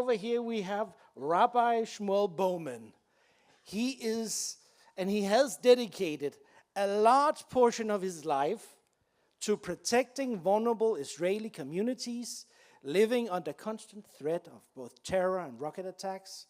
over here we have Rabbi Shmuel Bowman. He has dedicated a large portion of his life to protecting vulnerable Israeli communities living under constant threat of both terror and rocket attacks.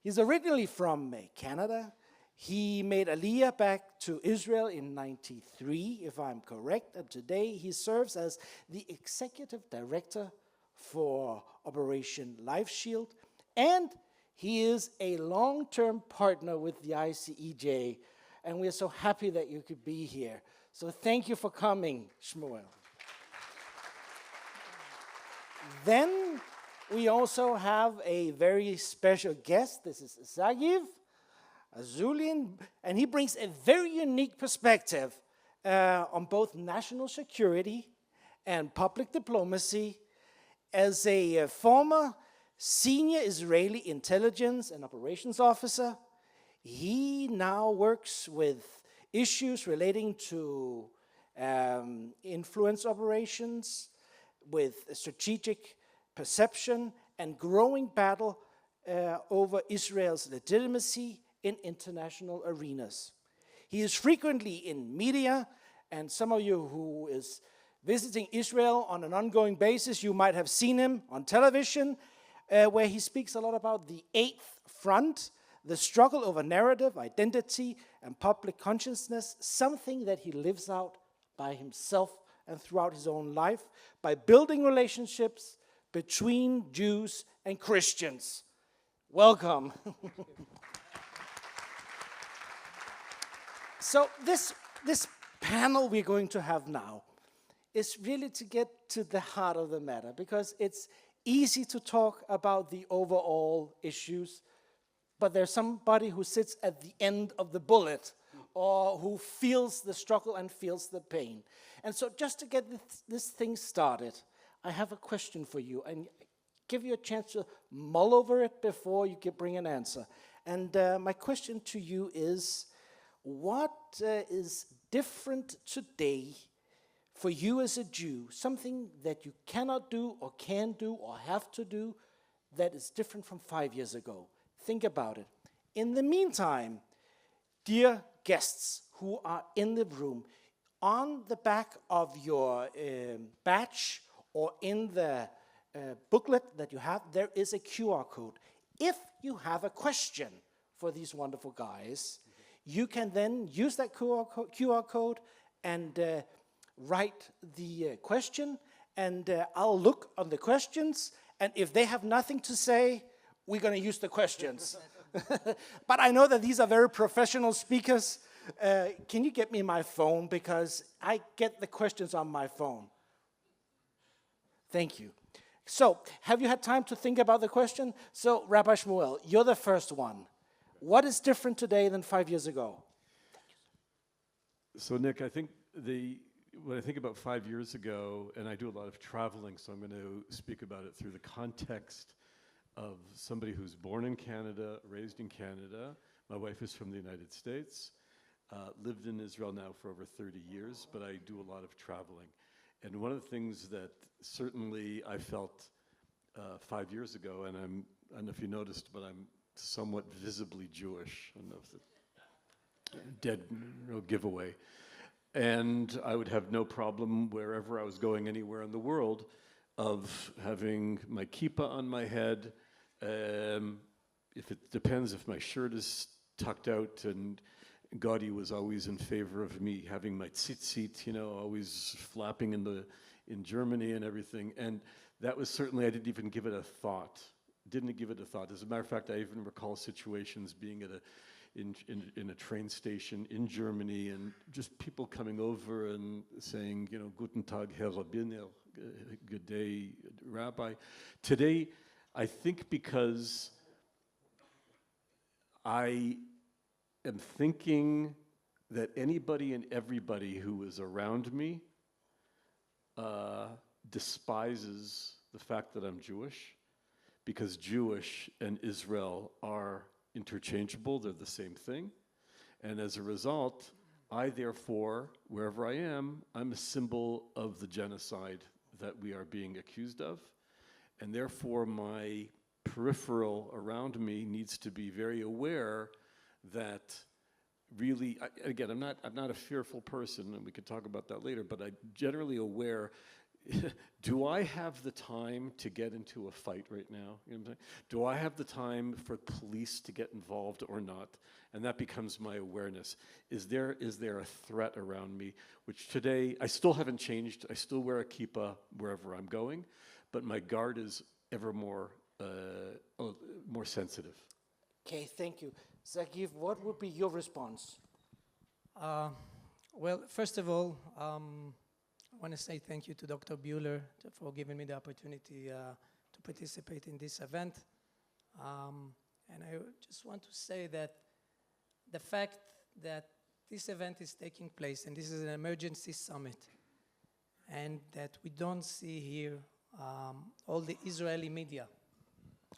He's originally from Canada. He made Aliyah back to Israel in '93, if I'm correct, and today he serves as the executive director for Operation Life Shield, and he is a long-term partner with the ICEJ, and we're so happy that you could be here. So thank you for coming, Shmuel. Then we also have a very special guest. This is Sagiv Asulin, and he brings a very unique perspective on both national security and public diplomacy. As a former senior Israeli intelligence and operations officer, he now works with issues relating to influence operations, with strategic perception and growing battle over Israel's legitimacy in international arenas. He is frequently in media, and some of you who is visiting Israel on an ongoing basis, you might have seen him on television, where he speaks a lot about the Eighth Front, the struggle over narrative, identity, and public consciousness, something that he lives out by himself and throughout his own life, by building relationships between Jews and Christians. Welcome. So this panel we're going to have now is really to get to the heart of the matter, because it's easy to talk about the overall issues, but there's somebody who sits at the end of the bullet or who feels the struggle and feels the pain. And so just to get this thing started, I have a question for you, and give you a chance to mull over it before you can bring an answer. And my question to you is, what is different today for you as a Jew, something that you cannot do or can do or have to do that is different from 5 years ago? Think about it. In the meantime, dear guests who are in the room, on the back of your badge or in the booklet that you have, there is a QR code. If you have a question for these wonderful guys, you can then use that QR code and write the question, and I'll look on the questions, and if they have nothing to say, we're going to use the questions. But I know that these are very professional speakers. Can you get me my phone, because I get the questions on my phone? Thank you. So, have you had time to think about the question? So, Rabbi Shmuel, you're the first one. What is different today than 5 years ago? So, Nick, I think when I think about 5 years ago, and I do a lot of traveling, so I'm going to speak about it through the context of somebody who's born in Canada, raised in Canada. My wife is from the United States, lived in Israel now for over 30 years, but I do a lot of traveling. And one of the things that certainly I felt 5 years ago, and I don't know if you noticed, but I'm somewhat visibly Jewish. I don't know if the dead no giveaway. And I would have no problem wherever I was going, anywhere in the world, of having my kippah on my head. If it depends if my shirt is tucked out, and Gaudi was always in favor of me having my tzitzit, always flapping in Germany and everything. And that was certainly, I didn't even give it a thought. As a matter of fact, I even recall situations being at in a train station in Germany, and just people coming over and saying, Guten Tag, Herr Rabbiner, good day, Rabbi. Today, I think because I am thinking that anybody and everybody who is around me despises the fact that I'm Jewish, because Jewish and Israel are interchangeable, they're the same thing. And as a result, I therefore, wherever I am, I'm a symbol of the genocide that we are being accused of. And therefore my peripheral around me needs to be very aware that really, again, I'm not a fearful person, and we could talk about that later, but I'm generally aware, do I have the time to get into a fight right now? You know what I'm saying? Do I have the time for police to get involved or not? And that becomes my awareness. Is there a threat around me? Which today, I still haven't changed. I still wear a kippah wherever I'm going, but my guard is ever more sensitive. Okay, thank you. Sagiv, what would be your response? Well, first of all, I want to say thank you to Dr. Buehler for giving me the opportunity to participate in this event. And I just want to say that the fact that this event is taking place, and this is an emergency summit, and that we don't see here all the Israeli media,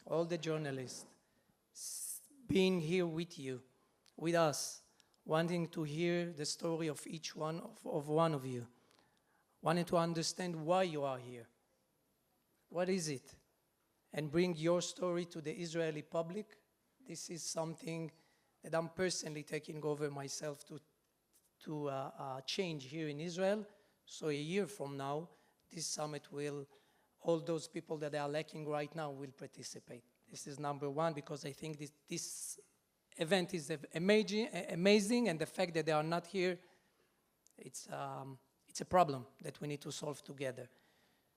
all the journalists, being here with you, with us, wanting to hear the story of each one of you, wanting to understand why you are here. What is it? And bring your story to the Israeli public. This is something that I'm personally taking over myself to change here in Israel. So a year from now, this summit will, all those people that are lacking right now will participate. This is number one, because I think this event is amazing, and the fact that they are not here, it's a problem that we need to solve together.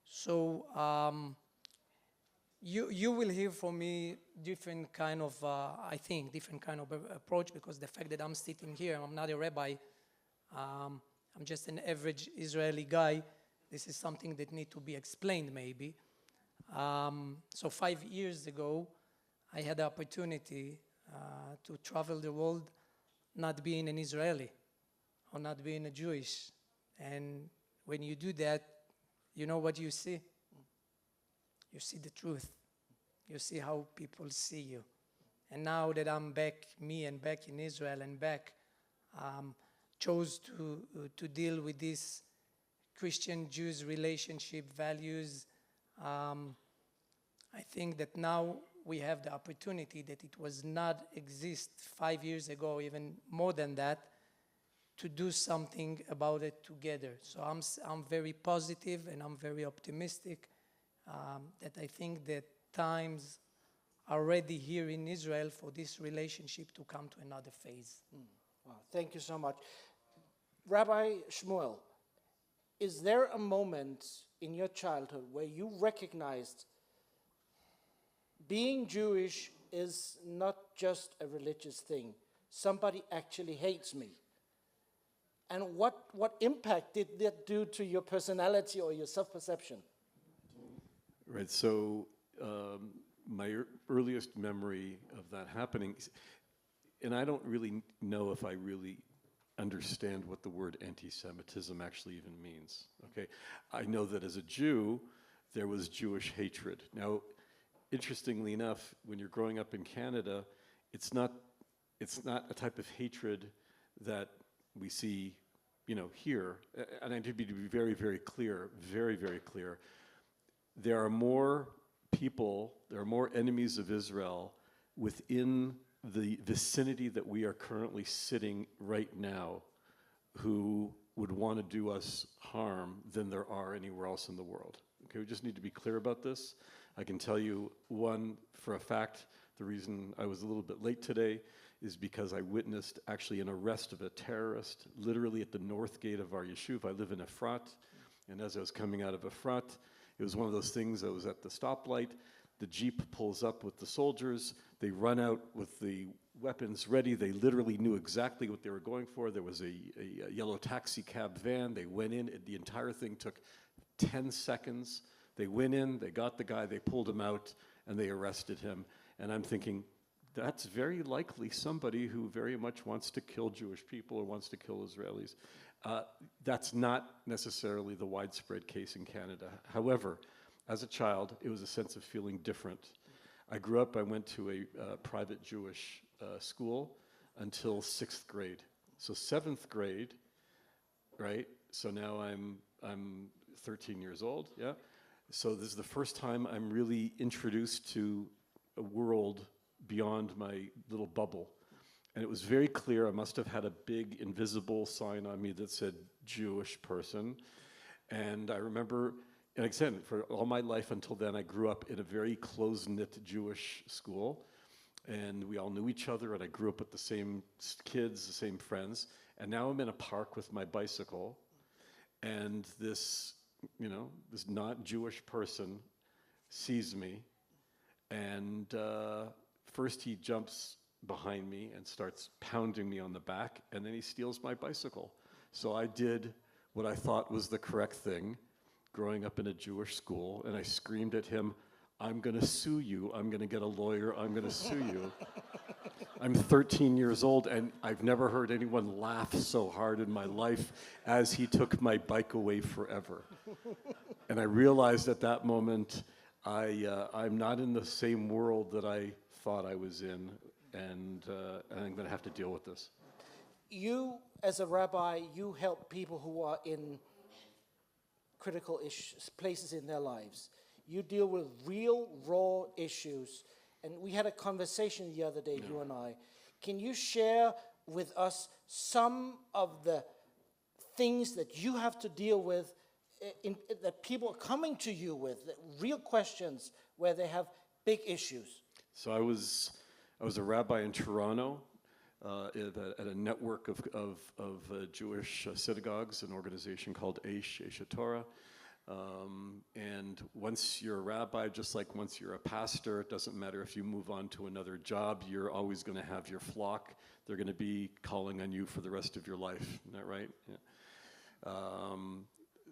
So you will hear from me different kind of, different kind of approach, because the fact that I'm sitting here, I'm not a rabbi, I'm just an average Israeli guy. This is something that needs to be explained maybe. So 5 years ago, I had the opportunity to travel the world not being an Israeli or not being a Jewish. And when you do that, you know what you see? You see the truth. You see how people see you. And now that I'm back, back in Israel and back, chose to deal with this Christian-Jews relationship values. I think that now we have the opportunity that it was not exist 5 years ago, even more than that, to do something about it together. So I'm very positive and I'm very optimistic that I think that times are ready here in Israel for this relationship to come to another phase. Wow, thank you so much. Rabbi Shmuel, is there a moment in your childhood where you recognized being Jewish is not just a religious thing? Somebody actually hates me. And what impact did that do to your personality or your self-perception? Right, so my earliest memory of that happening, and I don't really know if I really understand what the word anti-Semitism actually even means, okay? I know that as a Jew, there was Jewish hatred. Now, interestingly enough, when you're growing up in Canada, it's not a type of hatred that we see, here. And I need to be very, very clear, very, very clear. There are more people, there are more enemies of Israel within the vicinity that we are currently sitting right now who would want to do us harm than there are anywhere else in the world. Okay, we just need to be clear about this. I can tell you one for a fact, the reason I was a little bit late today is because I witnessed actually an arrest of a terrorist literally at the north gate of our yeshuv. I live in Efrat, and as I was coming out of Efrat, it was one of those things. I was at the stoplight, the Jeep pulls up with the soldiers, they run out with the weapons ready. They literally knew exactly what they were going for. There was a yellow taxi cab van. They went in, the entire thing took 10 seconds. They went in, they got the guy, they pulled him out, and they arrested him. And I'm thinking, that's very likely somebody who very much wants to kill Jewish people or wants to kill Israelis. That's not necessarily the widespread case in Canada. However, as a child, it was a sense of feeling different. I grew up, I went to a private Jewish school until 6th grade. So 7th grade, right? So now I'm 13 years old, yeah? So this is the first time I'm really introduced to a world beyond my little bubble. And it was very clear I must have had a big invisible sign on me that said Jewish person. And I remember, and again, for all my life until then, I grew up in a very close-knit Jewish school. And we all knew each other, and I grew up with the same kids, the same friends. And now I'm in a park with my bicycle, and this, this not Jewish person sees me, and first he jumps behind me and starts pounding me on the back, and then he steals my bicycle. So I did what I thought was the correct thing, growing up in a Jewish school, and I screamed at him, "I'm gonna sue you, I'm gonna get a lawyer, I'm gonna sue you." I'm 13 years old, and I've never heard anyone laugh so hard in my life as he took my bike away forever. And I realized at that moment, I'm not in the same world that I thought I was in, and I'm gonna have to deal with this. You, as a rabbi, you help people who are in critical issues, places in their lives. You deal with real, raw issues. And we had a conversation the other day, you and I. Can you share with us some of the things that you have to deal with, that people are coming to you with, real questions where they have big issues? So I was a rabbi in Toronto at a network of Jewish synagogues, an organization called Aish Torah. And once you're a rabbi, just like once you're a pastor, it doesn't matter if you move on to another job, you're always going to have your flock. They're going to be calling on you for the rest of your life. Isn't that right? Yeah.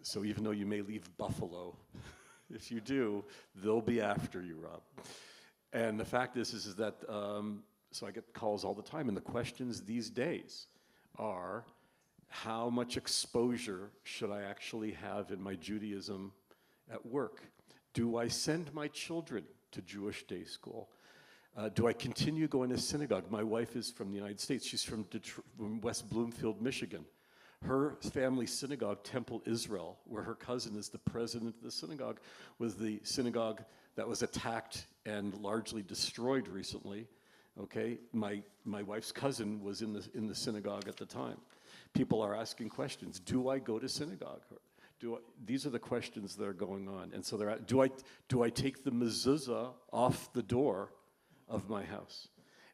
So even though you may leave Buffalo, if you do, they'll be after you, Rob. And the fact is that, so I get calls all the time, and the questions these days are, how much exposure should I actually have in my Judaism at work? Do I send my children to Jewish day school? Do I continue going to synagogue? My wife is from the United States. She's from West Bloomfield, Michigan. Her family synagogue, Temple Israel, where her cousin is the president of the synagogue, was the synagogue that was attacked and largely destroyed recently. Okay, my wife's cousin was in the synagogue at the time. People are asking questions. Do I go to synagogue? These are the questions that are going on. And so do I take the mezuzah off the door of my house?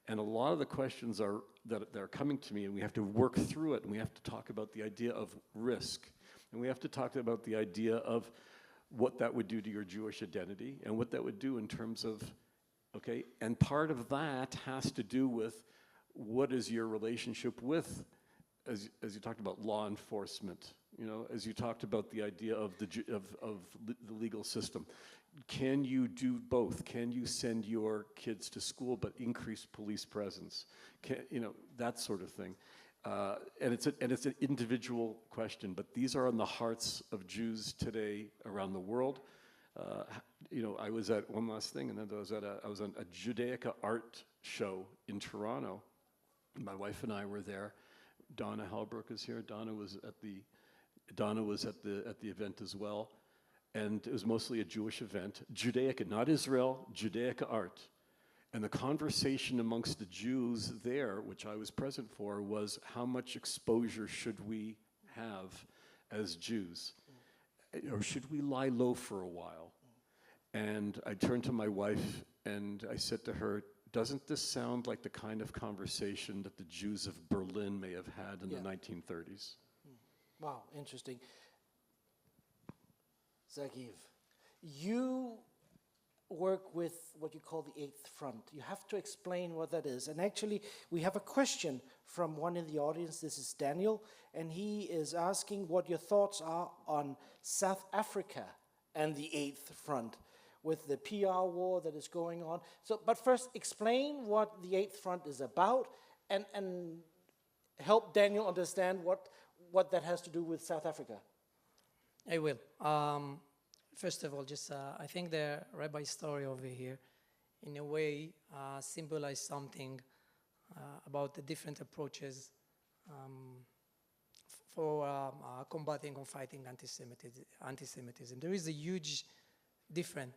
And a lot of the questions that are coming to me, and we have to work through it, and we have to talk about the idea of risk. And we have to talk about the idea of what that would do to your Jewish identity and what that would do in terms of, okay, and part of that has to do with what is your relationship with, as you talked about, law enforcement, as you talked about the idea of the legal system. Can you do both? Can you send your kids to school but increase police presence? That sort of thing. And it's an individual question, but these are on the hearts of Jews today around the world. I was at one last thing, and then I was on a Judaica art show in Toronto. My wife and I were there. Donna Halbrook is here. Donna was at the event as well, and it was mostly a Jewish event. Judaica, not Israel, Judaica art. And the conversation amongst the Jews there, which I was present for, was how much exposure should we have as Jews? Or should we lie low for a while? And I turned to my wife and I said to her, doesn't this sound like the kind of conversation that the Jews of Berlin may have had in the 1930s? Wow, interesting. Sagiv, you work with what you call the Eighth Front. You have to explain what that is. And actually, we have a question from one in the audience. This is Daniel, and he is asking what your thoughts are on South Africa and the Eighth Front with the PR war that is going on. So, but first, explain what the Eighth Front is about and help Daniel understand what that has to do with South Africa. I will. First of all, I think the rabbi story over here, in a way, symbolized something about the different approaches for combating or fighting anti-Semitism. There is a huge difference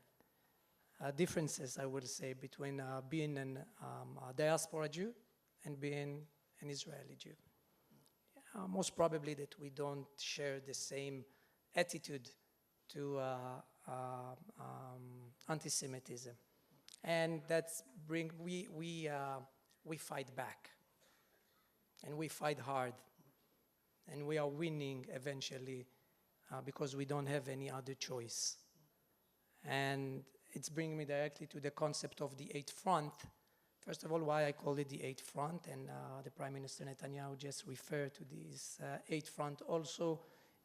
differences, I will say, between being a diaspora Jew and being an Israeli Jew. Most probably that we don't share the same attitude to anti-Semitism, and that's we fight back, and we fight hard, and we are winning eventually because we don't have any other choice. And it's bringing me directly to the concept of the Eighth Front. First of all, why I call it the Eighth Front, and the Prime Minister Netanyahu just referred to this Eighth Front also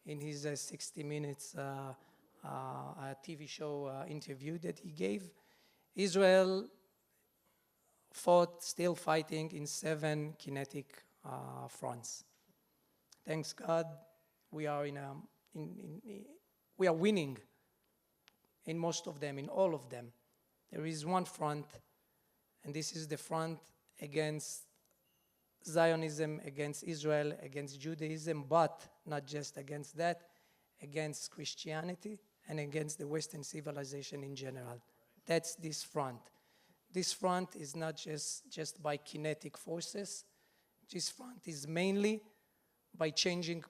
in his 60 Minutes TV show interview that he gave. Israel still fighting in 7 kinetic fronts. Thanks God, we are we are winning in most of them, in all of them. There is one front, and this is the front against Zionism, against Israel, against Judaism, but not just against that, against Christianity and against the Western civilization in general. That's this front. This front is not just by kinetic forces. This front is mainly by changing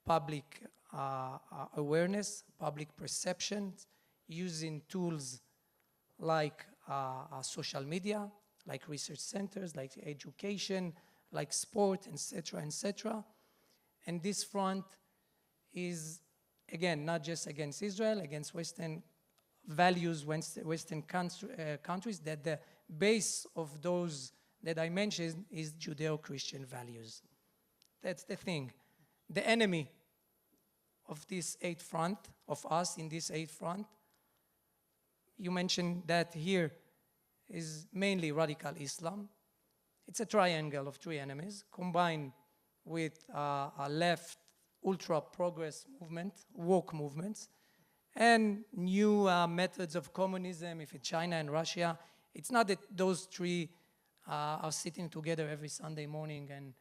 public awareness, public perceptions, using tools like social media, like research centers, like education, like sport, etc., etc. And this front is, again, not just against Israel, against Western values, Western countries, that the base of those that I mentioned is Judeo-Christian values. That's the thing. The enemy of this Eighth Front, of us in this Eighth Front, you mentioned that here is mainly radical Islam. It's a triangle of 3 enemies combined with a left ultra-progress movement, woke movements, and new methods of communism, if it's China and Russia. It's not that those 3 are sitting together every Sunday morning and,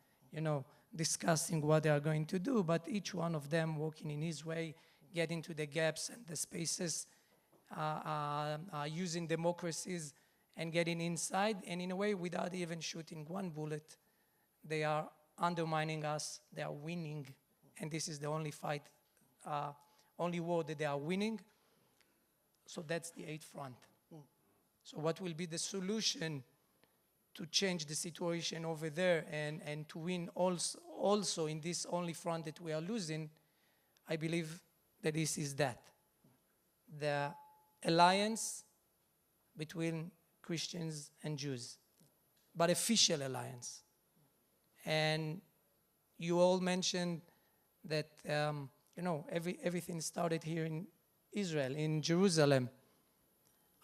discussing what they are going to do, but each one of them working in his way, getting to the gaps and the spaces, using democracies and getting inside, and in a way, without even shooting one bullet, they are undermining us, they are winning, and this is the only fight, only war that they are winning. So that's the Eighth Front. So what will be the solution to change the situation over there and to win also in this only front that we are losing? I believe that this is that. The alliance between Christians and Jews, but official alliance. And you all mentioned that, everything started here in Israel, in Jerusalem.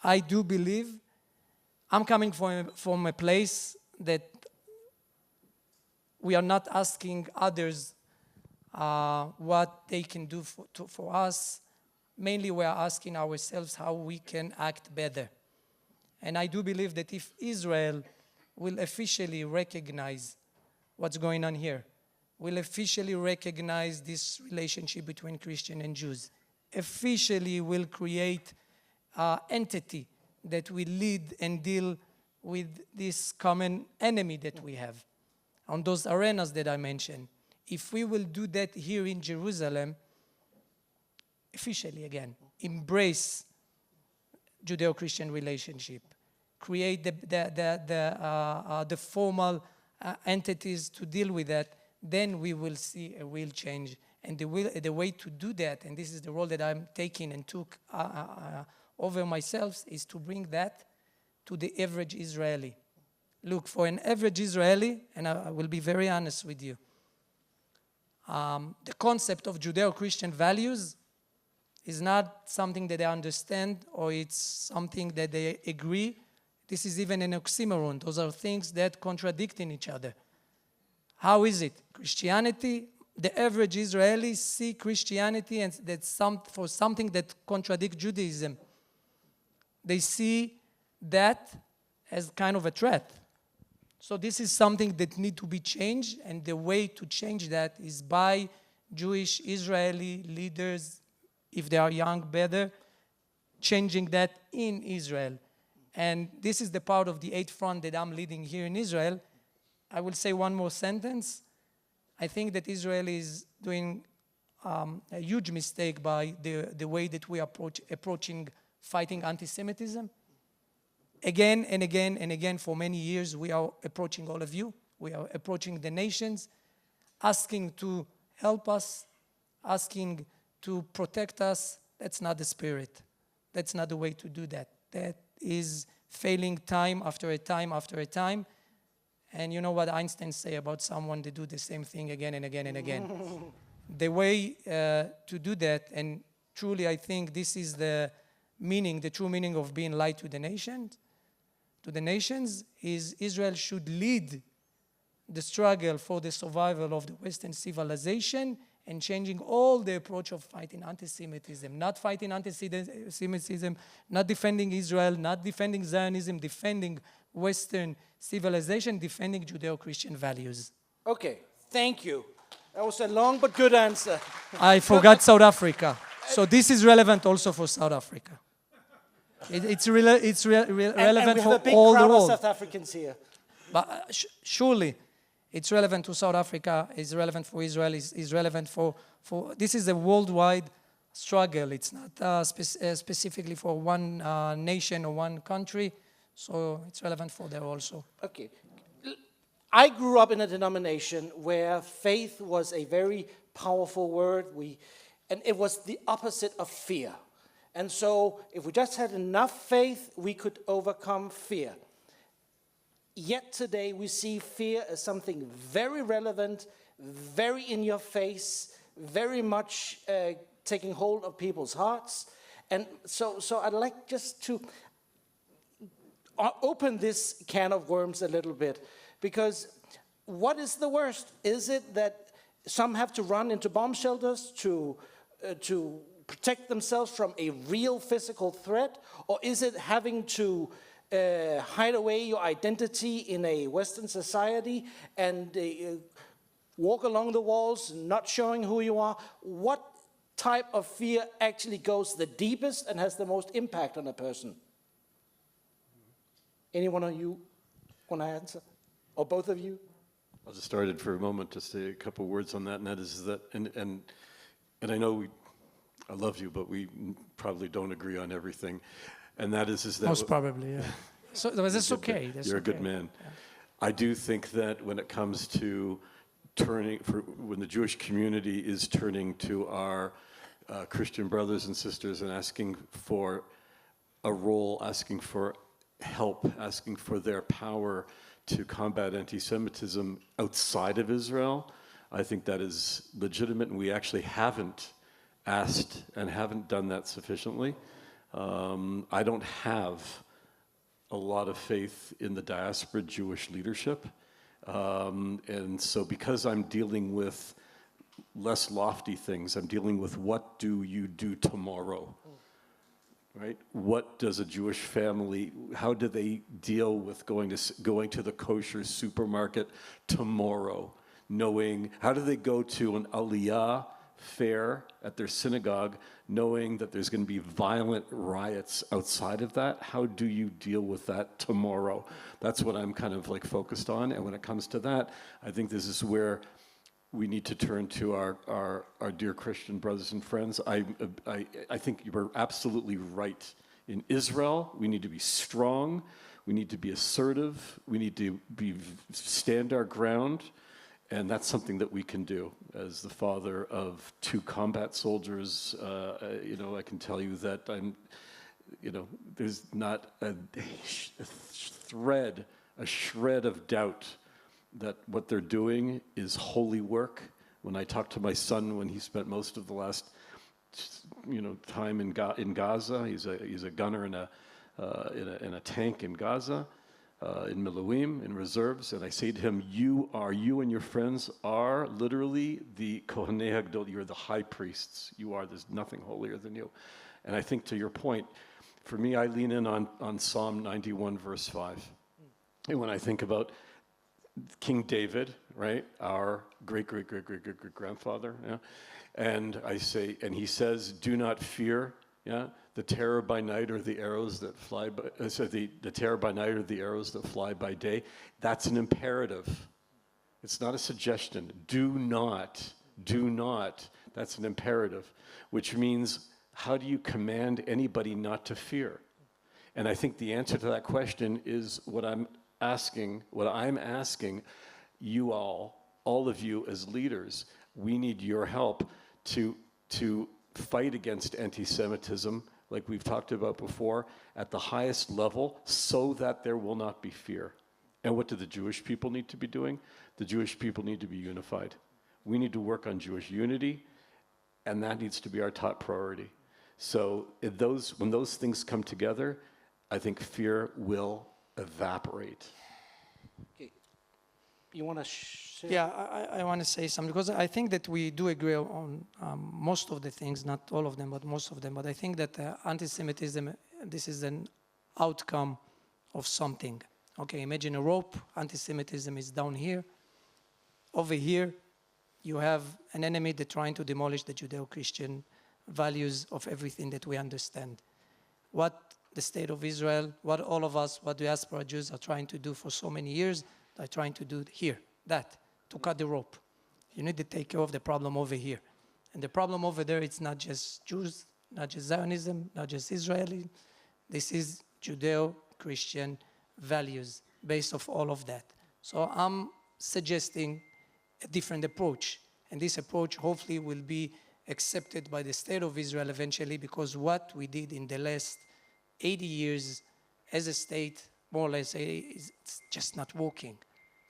I do believe, I'm coming from a place that we are not asking others what they can do for us. Mainly we are asking ourselves how we can act better. And I do believe that if Israel will officially recognize what's going on here, will officially recognize this relationship between Christian and Jews, officially will create an entity that will lead and deal with this common enemy that we have on those arenas that I mentioned. If we will do that here in Jerusalem, officially again, embrace Judeo-Christian relationship, create the formal entities to deal with that, then we will see a real change. And the way to do that, and this is the role that I'm taking and took over myself, is to bring that to the average Israeli. Look, for an average Israeli, and I will be very honest with you, the concept of Judeo-Christian values is not something that they understand or it's something that they agree. This is even an oxymoron. Those are things that contradict in each other. How is it? Christianity, the average Israeli see Christianity and for something that contradicts Judaism. They see that as kind of a threat. So this is something that needs to be changed, and the way to change that is by Jewish Israeli leaders, if they are young, better, changing that in Israel. And this is the part of the 8th front that I'm leading here in Israel. I will say one more sentence. I think that Israel is doing a huge mistake by the way that we approaching fighting anti-Semitism. Again and again and again, for many years, we are approaching all of you. We are approaching the nations, asking to help us, asking to protect us. That's not the spirit. That's not the way to do that. That is failing time after a time after a time. And you know what Einstein say about someone that do the same thing again and again and again. The way to do that, and truly I think this is the meaning, the true meaning of being light to the nations, is Israel should lead the struggle for the survival of the Western civilization and changing all the approach of fighting anti-Semitism, not fighting anti-Semitism, not defending Israel, not defending Zionism, defending Western civilization, defending Judeo-Christian values. Okay, thank you. That was a long but good answer. I forgot South Africa. So this is relevant also for South Africa. It's relevant and we have for a big all the crowd of world. South Africans here. But surely it's relevant to South Africa, it's relevant for Israel, is relevant for this is a worldwide struggle. It's not specifically for one nation or one country, so it's relevant for there also. Okay. I grew up in a denomination where faith was a very powerful word, and it was the opposite of fear. And so if we just had enough faith, we could overcome fear. Yet today we see fear as something very relevant, very in your face, very much taking hold of people's hearts. And so I'd like just to open this can of worms a little bit, because what is the worst? Is it that some have to run into bomb shelters to protect themselves from a real physical threat? Or is it having to hide away your identity in a Western society and walk along the walls, not showing who you are? What type of fear actually goes the deepest and has the most impact on a person? Any one of you want to answer? Or both of you? I'll just start it for a moment to say a couple words on that, and that is that, and I know I love you, but we probably don't agree on everything, and that is that Most probably, yeah. So that's okay. You're a good man. Yeah. I do think that when it comes to when the Jewish community is turning to our Christian brothers and sisters and asking for a role, asking for help, asking for their power to combat anti-Semitism outside of Israel, I think that is legitimate, and we actually haven't asked and haven't done that sufficiently. I don't have a lot of faith in the diaspora Jewish leadership, and so because I'm dealing with less lofty things, I'm dealing with what do you do tomorrow? Right? What does a Jewish family, how do they deal with going to the kosher supermarket tomorrow? Knowing, how do they go to an aliyah fair at their synagogue knowing that there's going to be violent riots outside of that? How do you deal with that tomorrow? That's what I'm kind of like focused on. And when it comes to that, I think this is where we need to turn to our dear Christian brothers and friends. I think you were absolutely right. In Israel, we need to be strong. We need to be assertive. We need to stand our ground. And that's something that we can do. As the father of 2 combat soldiers, I can tell you that there's not a shred of doubt that what they're doing is holy work. When I talked to my son, when he spent most of the last, time in Gaza, he's a gunner in a tank in Gaza, in Miluim, in reserves, and I say to him, you and your friends are literally the Kohanei Hagdol. You're the high priests. You are. There's nothing holier than you. And I think to your point, for me, I lean in on Psalm 91, verse 5. And when I think about King David, right, our great-great-great-great-great-grandfather, yeah? And I say, and he says, do not fear, Yeah, the terror by night or the arrows that fly by, the terror by night or the arrows that fly by day, that's an imperative. It's not a suggestion. Do not, that's an imperative, which means how do you command anybody not to fear? And I think the answer to that question is what I'm asking you all of you as leaders. We need your help to fight against anti-Semitism, like we've talked about before, at the highest level, so that there will not be fear. And what do the Jewish people need to be doing? The Jewish people need to be unified. We need to work on Jewish unity, and that needs to be our top priority. So when those things come together, I think fear will evaporate. Okay. You want to share? Yeah, I want to say something, because I think that we do agree on most of the things, not all of them, but most of them. But I think that anti-Semitism, this is an outcome of something. Okay, imagine a rope. Anti-Semitism is down here. Over here, you have an enemy that's trying to demolish the Judeo-Christian values of everything that we understand. What the state of Israel, what all of us, what diaspora Jews are trying to do for so many years, they're trying to do here, to cut the rope. You need to take care of the problem over here. And the problem over there, it's not just Jews, not just Zionism, not just Israeli. This is Judeo-Christian values based off all of that. So I'm suggesting a different approach. And this approach hopefully will be accepted by the state of Israel eventually, because what we did in the last 80 years as a state, more or less, it's just not working.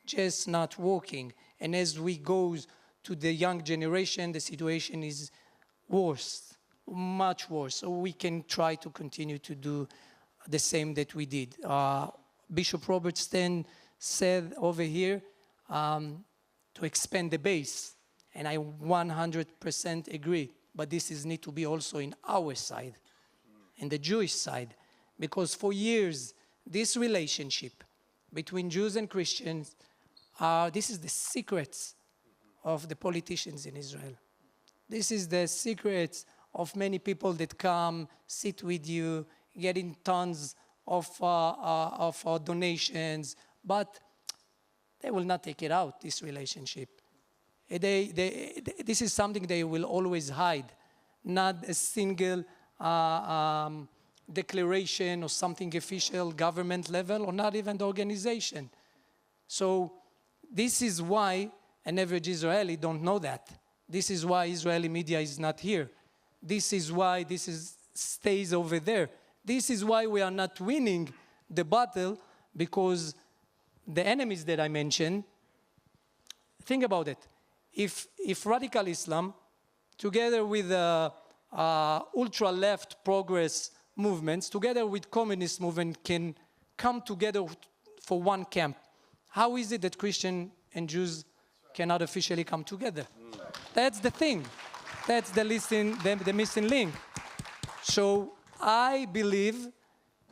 Just not working. And as we go to the young generation, the situation is worse, much worse. So we can try to continue to do the same that we did. Bishop Robert Steen said over here to expand the base. And I 100% agree. But this need to be also in our side, in the Jewish side. Because for years, this relationship between Jews and Christians, this is the secrets of the politicians in Israel. This is the secrets of many people that come, sit with you, getting tons of donations, but they will not take it out, this relationship. This is something they will always hide, not a single declaration or something official, government level, or not even the organization. So this is why an average Israeli don't know that. This is why Israeli media is not here. This is why stays over there. This is why we are not winning the battle, because the enemies that I mentioned, think about it. If radical Islam, together with ultra-left progress movements, together with communist movement, can come together for one camp, how is it that Christian and Jews cannot officially come together? That's the thing. That's the missing link. So I believe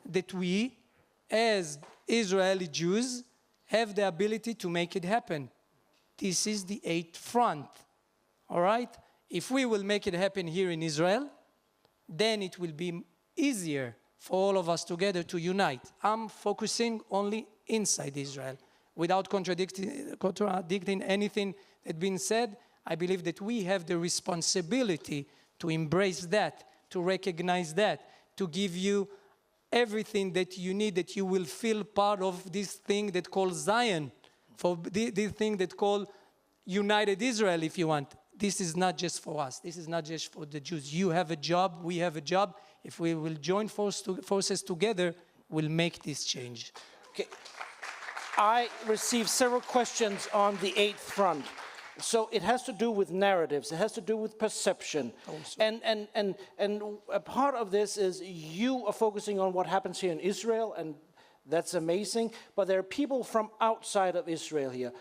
that we, as Israeli Jews, have the ability to make it happen. This is the eighth front, all right? If we will make it happen here in Israel, then it will be easier for all of us together to unite. I'm focusing only inside Israel. Without contradicting anything that's been said, I believe that we have the responsibility to embrace that, to recognize that, to give you everything that you need, that you will feel part of this thing that called Zion, for this thing that called United Israel, if you want. This is not just for us. This is not just for the Jews. You have a job. We have a job. If we will join forces together, we'll make this change. Okay. I received several questions on the eighth front. So it has to do with narratives. It has to do with perception. Also. And a part of this is you are focusing on what happens here in Israel, and that's amazing. But there are people from outside of Israel here.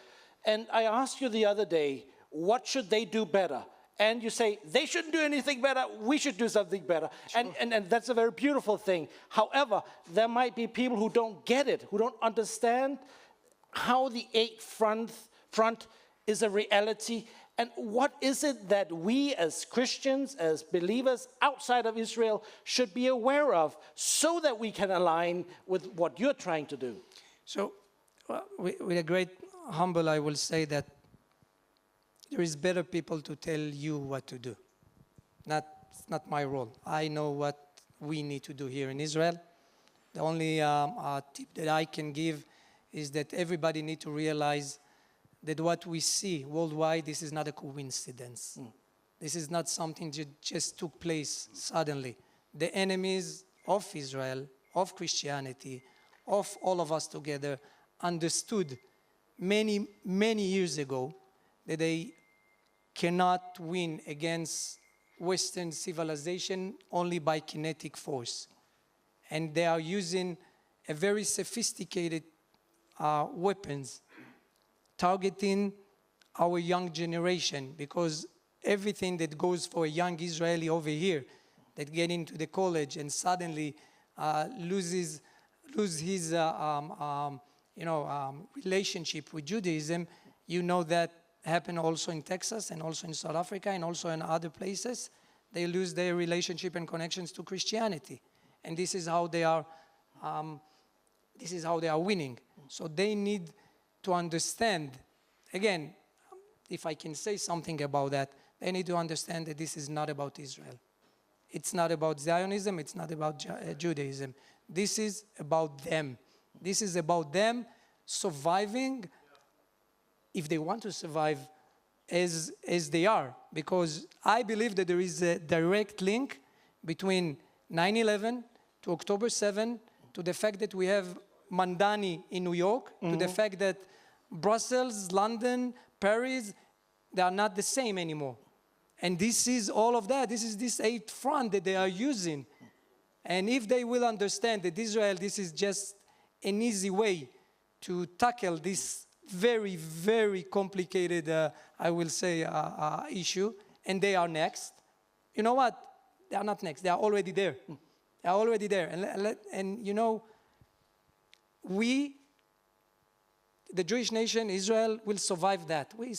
And I asked you the other day, what should they do better? And you say, they shouldn't do anything better, we should do something better. Sure. And that's a very beautiful thing. However, there might be people who don't get it, who don't understand how the eighth front is a reality, And what is it that we as Christians, as believers outside of Israel, should be aware of so that we can align with what you're trying to do? So, with a great humble, I will say that there is better people to tell you what to do. It's not my role. I know what we need to do here in Israel. The only tip that I can give is that everybody needs to realize that what we see worldwide, this is not a coincidence. This is not something that just took place suddenly. The enemies of Israel, of Christianity, of all of us together, understood many, many years ago that they cannot win against Western civilization only by kinetic force. And they are using a very sophisticated weapons targeting our young generation, because everything that goes for a young Israeli over here that get into the college and suddenly lose his relationship with Judaism, that happened also in Texas and also in South Africa and also in other places. They lose their relationship and connections to Christianity, and this is how they are winning. So they need to understand. Again, if I can say something about that, they need to understand that this is not about Israel. It's not about Zionism. It's not about Judaism. This is about them. This is about them surviving, if they want to survive, as they are. Because I believe that there is a direct link between 9/11 to October 7, to the fact that we have Mandani in New York, to the fact that Brussels, London, Paris, they are not the same anymore. And this is all of that. This is this eighth front that they are using. And if they will understand that Israel, this is just an easy way to tackle this very, very complicated, I will say, issue, and they are next. You know what? They are not next. They are already there. They are already there. And we, the Jewish nation, Israel, will survive that. We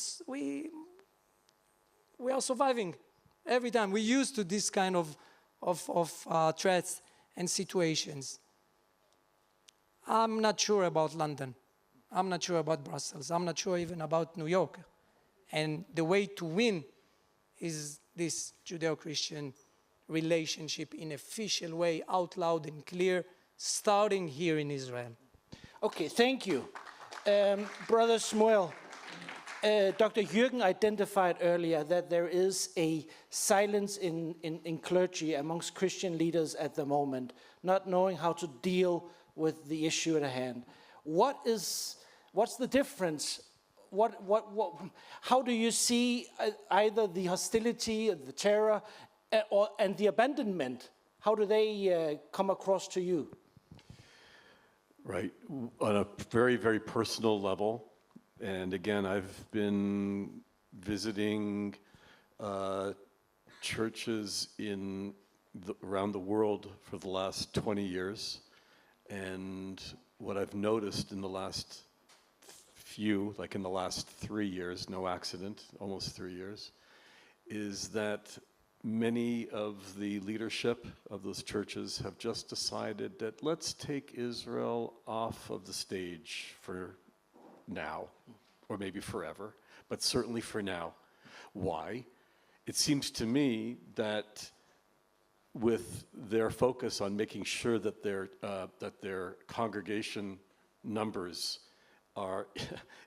are surviving every time. We're used to this kind of threats and situations. I'm not sure about London. I'm not sure about Brussels. I'm not sure even about New York. And the way to win is this Judeo-Christian relationship in official way, out loud and clear, starting here in Israel. Okay, thank you. Brother Shmuel, Dr. Jürgen identified earlier that there is a silence in clergy amongst Christian leaders at the moment, not knowing how to deal with the issue at hand. What's the difference? How do you see either the hostility, the terror, and the abandonment? How do they come across to you? Right, on a very, very personal level. And again, I've been visiting churches around the world for the last 20 years. And what I've noticed in the last in the last 3 years, no accident, almost 3 years, is that many of the leadership of those churches have just decided that let's take Israel off of the stage for now, or maybe forever, but certainly for now. Why? It seems to me that with their focus on making sure that their congregation numbers are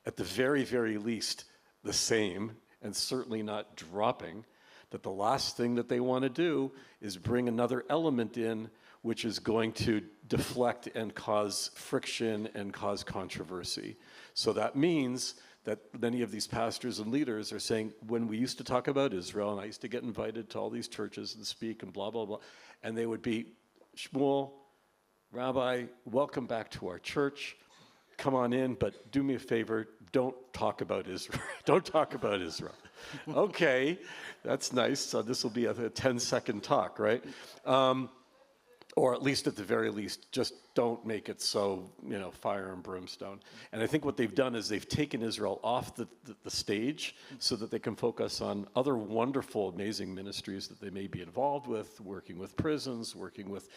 at the very, very least the same, and certainly not dropping, that the last thing that they want to do is bring another element in which is going to deflect and cause friction and cause controversy. So that means that many of these pastors and leaders are saying, when we used to talk about Israel, and I used to get invited to all these churches and speak and blah, blah, blah, and they would be, Shmuel, Rabbi, welcome back to our church. Come on in, but do me a favor, don't talk about Israel. Don't talk about Israel. Okay, that's nice. So this will be a 10-second talk, right? Or at least, at the very least, just don't make it so, fire and brimstone. And I think what they've done is they've taken Israel off the stage so that they can focus on other wonderful, amazing ministries that they may be involved with, working with prisons, working with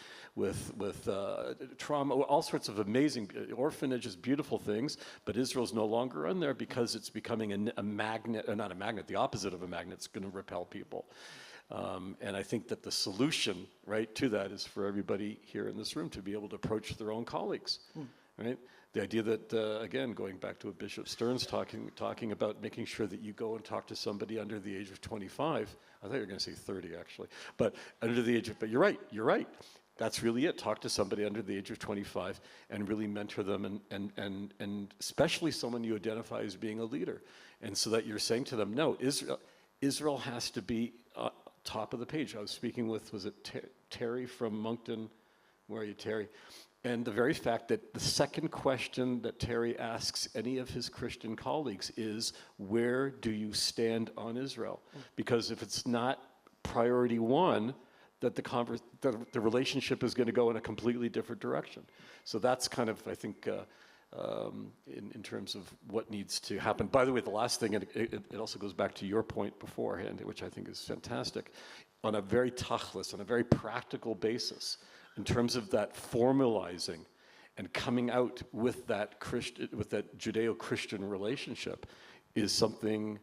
trauma, all sorts of amazing orphanages, beautiful things. But Israel's no longer in there because it's becoming a magnet, not a magnet, the opposite of a magnet. It's going to repel people. And I think that the solution, right, to that is for everybody here in this room to be able to approach their own colleagues, right? The idea that, again, going back to what Bishop Stern's talking about making sure that you go and talk to somebody under the age of 25. I thought you were going to say 30, actually. But under the age of, but you're right. That's really it. Talk to somebody under the age of 25 and really mentor them, and especially someone you identify as being a leader. And so that you're saying to them, no, Israel has to be top of the page. I was speaking with, was it Terry from Moncton? Where are you, Terry? And the very fact that the second question that Terry asks any of his Christian colleagues is, where do you stand on Israel? Because if it's not priority one, that the relationship is going to go in a completely different direction. So that's kind of, I think, in terms of what needs to happen. By the way, the last thing, it also goes back to your point beforehand, which I think is fantastic, on a very tachlis, on a very practical basis, in terms of that formalizing and coming out with that Judeo-Christian relationship is something.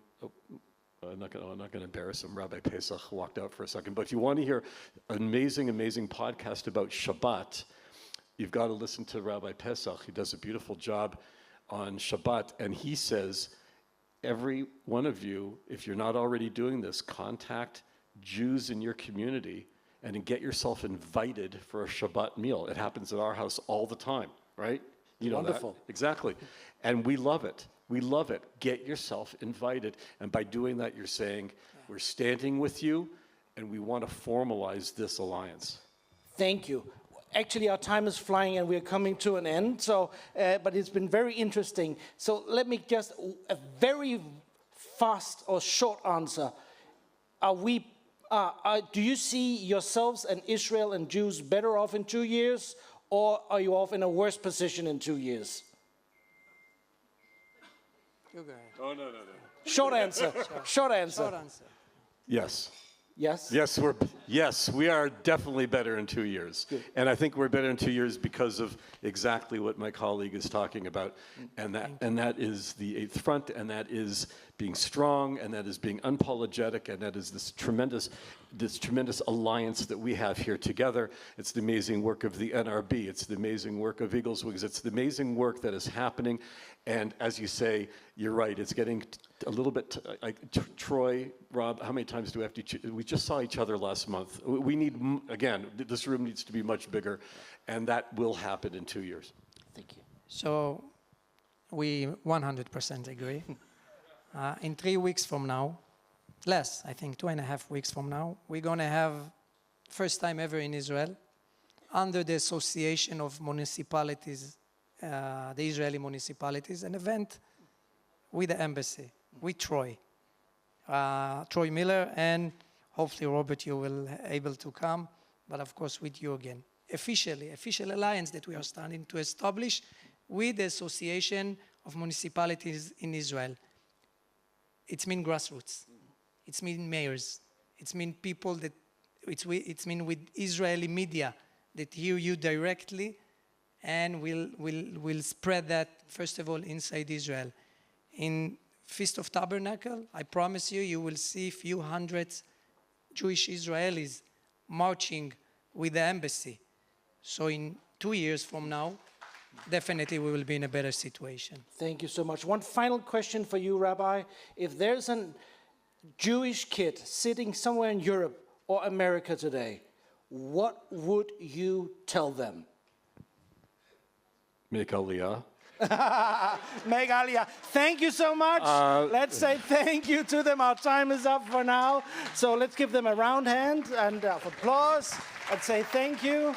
I'm not going to embarrass him. Rabbi Pesach walked out for a second. But if you want to hear an amazing podcast about Shabbat, you've got to listen to Rabbi Pesach. He does a beautiful job on Shabbat, and he says, every one of you, if you're not already doing this, contact Jews in your community and get yourself invited for a Shabbat meal. It happens at our house all the time, right? You know Wonderful. that? Exactly. And we love it. We love it. Get yourself invited. And by doing that, you're saying, we're standing with you, and we want to formalize this alliance. Thank you. Actually, our time is flying and we're coming to an end. So, but it's been very interesting. So let me just, a very fast or short answer. Do you see yourselves and Israel and Jews better off in 2 years, or are you off in a worse position in 2 years? You go ahead. Oh, no. Short answer. Short answer. Short answer. Yes. Yes? Yes, we are definitely better in 2 years. Good. And I think we're better in 2 years because of exactly what my colleague is talking about. And that is the eighth front, and that is being strong, and that is being unapologetic, and that is this tremendous alliance that we have here together. It's the amazing work of the NRB. It's the amazing work of Eagles Wings. It's the amazing work that is happening. And as you say, you're right. It's getting a little bit, Troy, Rob, how many times do we have to, we just saw each other last month. We need, again, this room needs to be much bigger, and that will happen in 2 years. Thank you. So we 100% agree. In 3 weeks from now, less, I think 2.5 weeks from now, we're going to have, first time ever in Israel, under the Association of Municipalities, the Israeli municipalities, an event with the embassy, with Troy Miller, and hopefully Robert, you will able to come, but of course with you again. Official alliance that we are starting to establish with the Association of Municipalities in Israel. It's mean grassroots. It's mean mayors. It's mean people that, it's mean with Israeli media that hear you directly, and we'll spread that, first of all, inside Israel. In Feast of Tabernacle, I promise you, you will see a few hundred Jewish Israelis marching with the embassy. So in 2 years from now, definitely we will be in a better situation. Thank you so much. One final question for you, Rabbi. If there's a Jewish kid sitting somewhere in Europe or America today, what would you tell them? Make Aliyah. Meg Aliyah. Thank you so much. Let's say thank you to them. Our time is up for now. So let's give them a round hand and applause and say thank you.